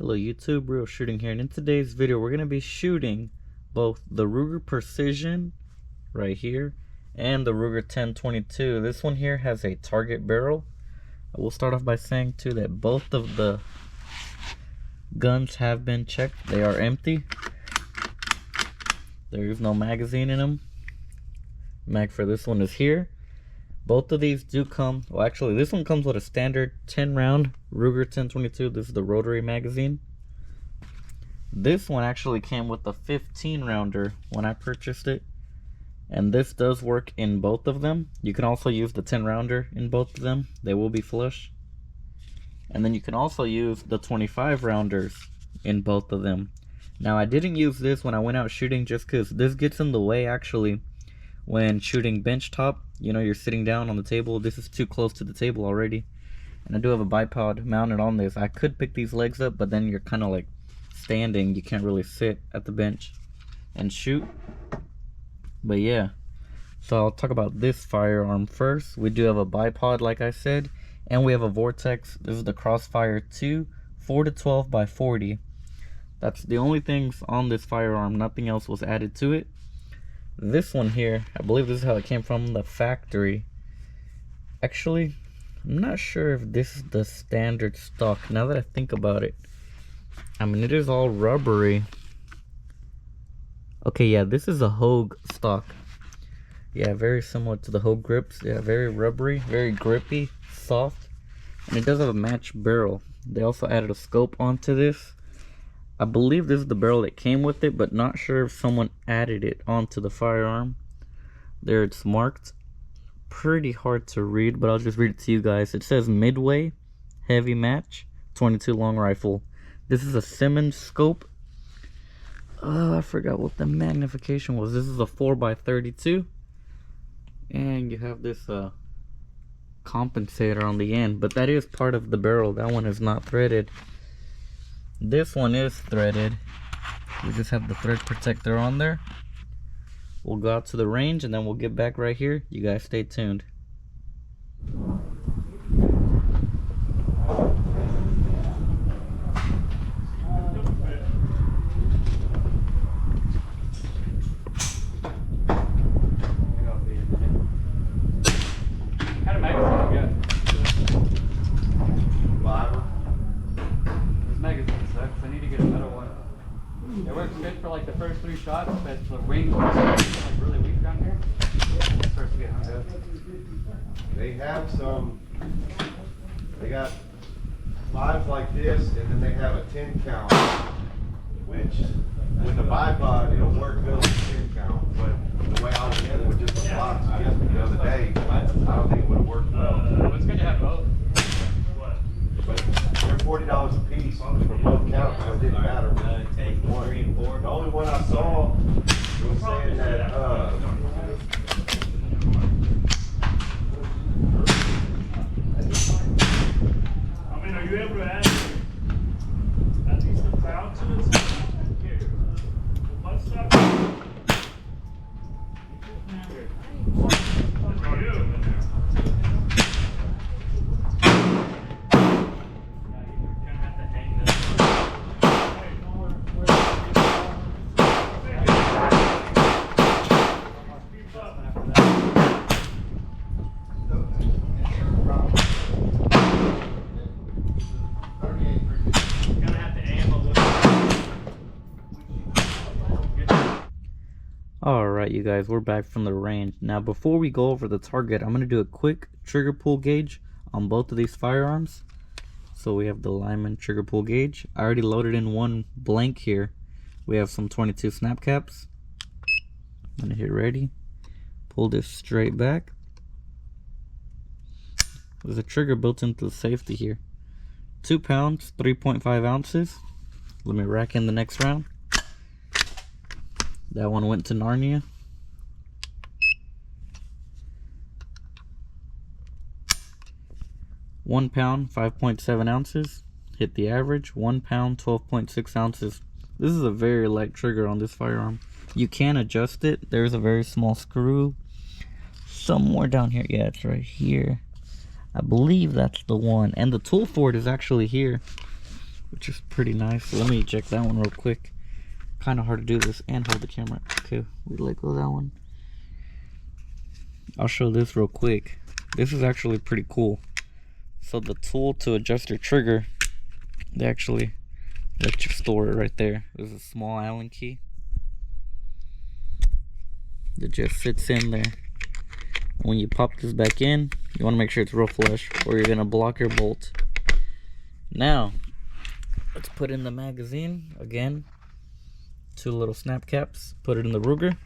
Hello YouTube, Real Shooting here, and in today's video we're going to be shooting both the Ruger Precision right here and the Ruger 1022. This one here has a target barrel. I will start off by saying too that both of the guns have been checked. They are empty. There is no magazine in them. Mag for this one is here. Both of these do come, well actually this one comes with a standard 10 round Ruger 1022. This is the rotary magazine. This one actually came with a 15 rounder when I purchased it. And this does work in both of them. You can also use the 10 rounder in both of them. They will be flush. And then you can also use the 25 rounders in both of them. Now I didn't use this when I went out shooting just because this gets in the way actually when shooting bench top. You know, you're sitting down on the table. This is too close to the table already. And I do have a bipod mounted on this. I could pick these legs up, but then you're kind of like standing. You can't really sit at the bench and shoot. But yeah, so I'll talk about this firearm first. We do have a bipod, like I said, and we have a Vortex. This is the Crossfire 2 4-12 by 40. That's the only things on this firearm. Nothing else was added to it. This one here, I believe this is how it came from the factory. Actually, I'm not sure if this is the standard stock now that I think about it. I mean, it is all rubbery. Okay, yeah, this is a Hogue stock. Yeah, very similar to the Hogue grips. Yeah, very rubbery, very grippy, soft. And it does have a matched barrel. They also added a scope onto this. I believe this is the barrel that came with it, but not sure if someone added it onto the firearm. There it's marked. Pretty hard to read, but I'll just read it to you guys. It says Midway Heavy Match 22 Long Rifle. This is a Simmons scope. I forgot what the magnification was. This is a 4x32. And you have this compensator on the end, but that is part of the barrel. That one is not threaded. This one is threaded. We just have the thread protector on there. We'll go out to the range and then we'll get back right here. You guys stay tuned. It works good for like the first 3 shots, but the range is like really weak down here. It starts to get hung up. They have some, they got 5s like this, and then they have a 10 count, which with the bipod, it'll work good with the 10 count, but the way I was in with just the box the other day, I don't think it would have worked well. Well, it's good to have both. But they're $40 a piece for both counts, so it didn't matter. Take 3 and 4. The only one I saw was saying that I mean, are you able to add at least a pound to it? Here, the butt stop. Here. That's for you. Alright you guys, we're back from the range. Now before we go over the target, I'm going to do a quick trigger pull gauge on both of these firearms. So we have the Lyman trigger pull gauge. I already loaded in one blank here. We have some 22 snap caps. I'm going to hit ready. Pull this straight back. There's a trigger built into the safety here. 2 pounds, 3.5 ounces. Let me rack in the next round. That one went to Narnia. £1, 5.7 ounces. Hit the average. £1, 12.6 ounces. This is a very light trigger on this firearm. You can adjust it. There's a very small screw somewhere down here. Yeah, it's right here. I believe that's the one. And the tool for it is actually here. which is pretty nice. Let me eject that one real quick. Kind of hard to do this and hold the camera. Okay, we let go of that one. I'll show this real quick. This is actually pretty cool. So the tool to adjust your trigger, they actually let you store it right there. There's a small Allen key that just sits in there. When you pop this back in, you want to make sure it's real flush or you're gonna block your bolt. Now let's put in the magazine again. 2 little snap caps, put it in the Ruger.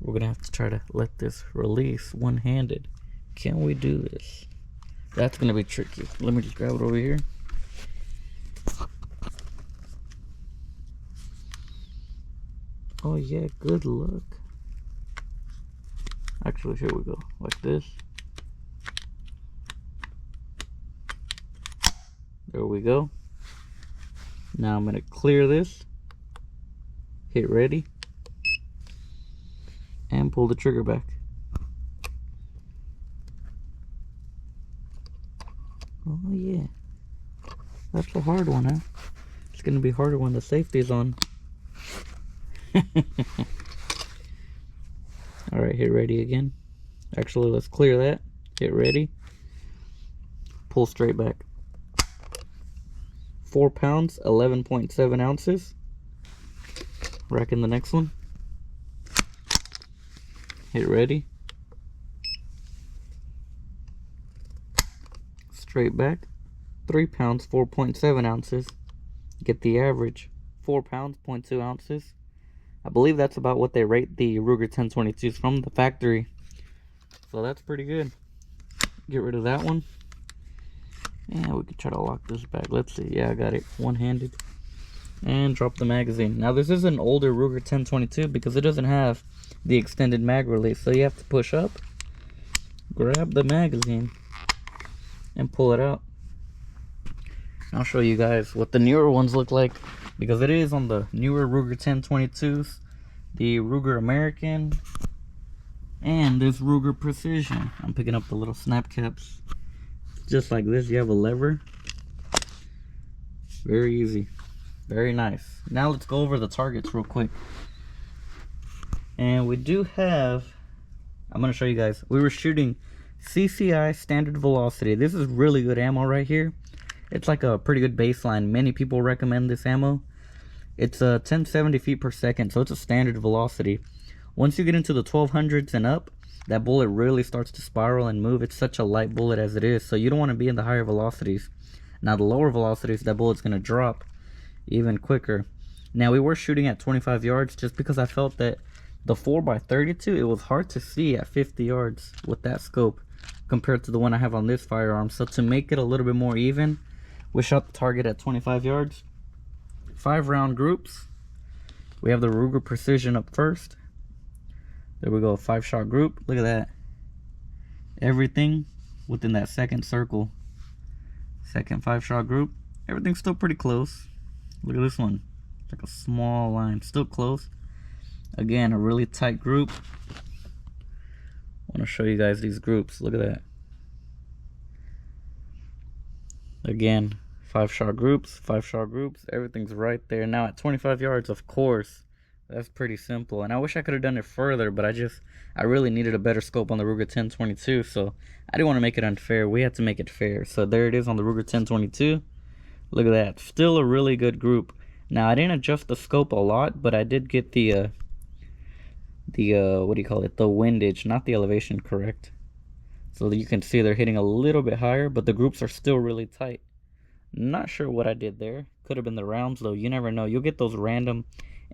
We're gonna have to try to let this release one-handed. Can we do this? That's gonna be tricky. Let me just grab it over here. Oh yeah, good luck. Actually, here we go, like this. There we go. Now I'm gonna clear this, hit ready, and pull the trigger back. Oh yeah, that's a hard one, huh? It's gonna be harder when the safety's on. Alright, hit ready again. Actually, let's clear that. Hit ready. Pull straight back. 4 pounds, 11.7 ounces. Rack in the next one. Hit ready. Straight back. 3 pounds, 4.7 ounces. Get the average. 4 pounds, 0.2 ounces. I believe that's about what they rate the Ruger 1022s from the factory. So that's pretty good. Get rid of that one. Yeah, we could try to lock this back. Let's see. Yeah, I got it one-handed. And drop the magazine. Now this is an older Ruger 1022 because it doesn't have the extended mag release. So you have to push up, grab the magazine, and pull it out. I'll show you guys what the newer ones look like, because it is on the newer Ruger 1022s, the Ruger American, and this Ruger Precision. I'm picking up the little snap caps. Just like this, you have a lever. Very easy. Very nice. Now let's go over the targets real quick. And we do have, I'm going to show you guys, we were shooting CCI standard velocity. This is really good ammo right here. It's like a pretty good baseline. Many people recommend this ammo. It's 1070 feet per second, so it's a standard velocity. Once you get into the 1200s and up, that bullet really starts to spiral and move. It's such a light bullet as it is, so you don't want to be in the higher velocities. Now the lower velocities, that bullet's going to drop even quicker. Now we were shooting at 25 yards just because I felt that the 4x32, it was hard to see at 50 yards with that scope compared to the one I have on this firearm. So to make it a little bit more even, we shot the target at 25 yards. 5 round groups. We have the Ruger Precision up first. There we go, 5-shot group. Look at that. Everything within that second circle. Second 5-shot group. Everything's still pretty close. Look at this one. It's like a small line. Still close. Again, a really tight group. I want to show you guys these groups. Look at that. Again, 5-shot groups, 5-shot groups. Everything's right there. Now at 25 yards, of course, that's pretty simple. And I wish I could have done it further, but I really needed a better scope on the Ruger 1022, so I didn't want to make it unfair. We had to make it fair. So there it is on the Ruger 1022. Look at that. Still a really good group. Now I didn't adjust the scope a lot, but I did get the what do you call it? The windage, not the elevation, correct. So that you can see they're hitting a little bit higher, but the groups are still really tight. Not sure what I did there. Could have been the rounds though. You never know. You'll get those random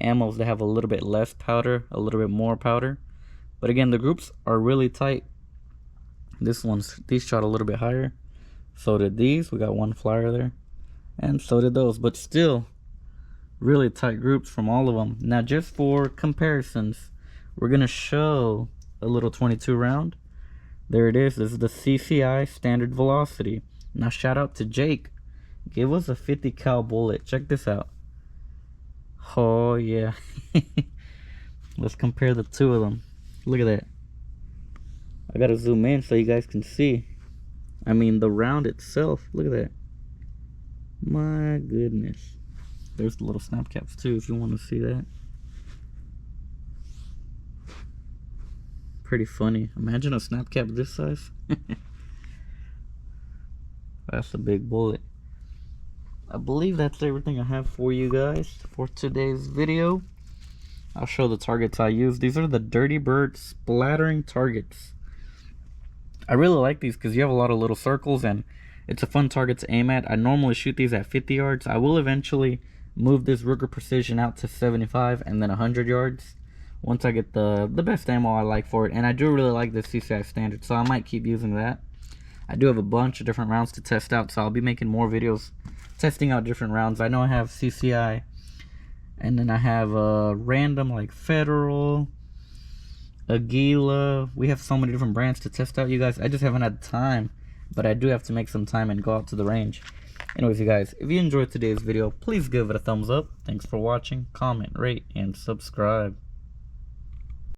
ammos that have a little bit less powder, a little bit more powder. But again, the groups are really tight. These shot a little bit higher. So did these. We got one flyer there. And so did those. But still, really tight groups from all of them. Now just for comparisons, we're going to show a little 22 round. There it is. This is the CCI standard velocity. Now shout out to Jake. Give us a 50 cal bullet. Check this out. Oh yeah. Let's compare the two of them. Look at that. I gotta zoom in so you guys can see. I mean the round itself. Look at that. My goodness. There's the little snap caps too if you want to see that. Pretty funny. Imagine a snap cap this size. That's a big bullet. I believe that's everything I have for you guys for today's video. I'll show the targets I use. These are the Dirty Bird splattering targets. I really like these because you have a lot of little circles and it's a fun target to aim at. I normally shoot these at 50 yards. I will eventually move this Ruger Precision out to 75 and then 100 yards once I get the best ammo I like for it. And I do really like the CCI standard, so I might keep using that. I do have a bunch of different rounds to test out, so I'll be making more videos testing out different rounds. I know I have CCI, and then I have random like Federal, Aguila. We have so many different brands to test out, you guys. I just haven't had time, but I do have to make some time and go out to the range. Anyways, you guys, if you enjoyed today's video, please give it a thumbs up. Thanks for watching. Comment, rate, and subscribe.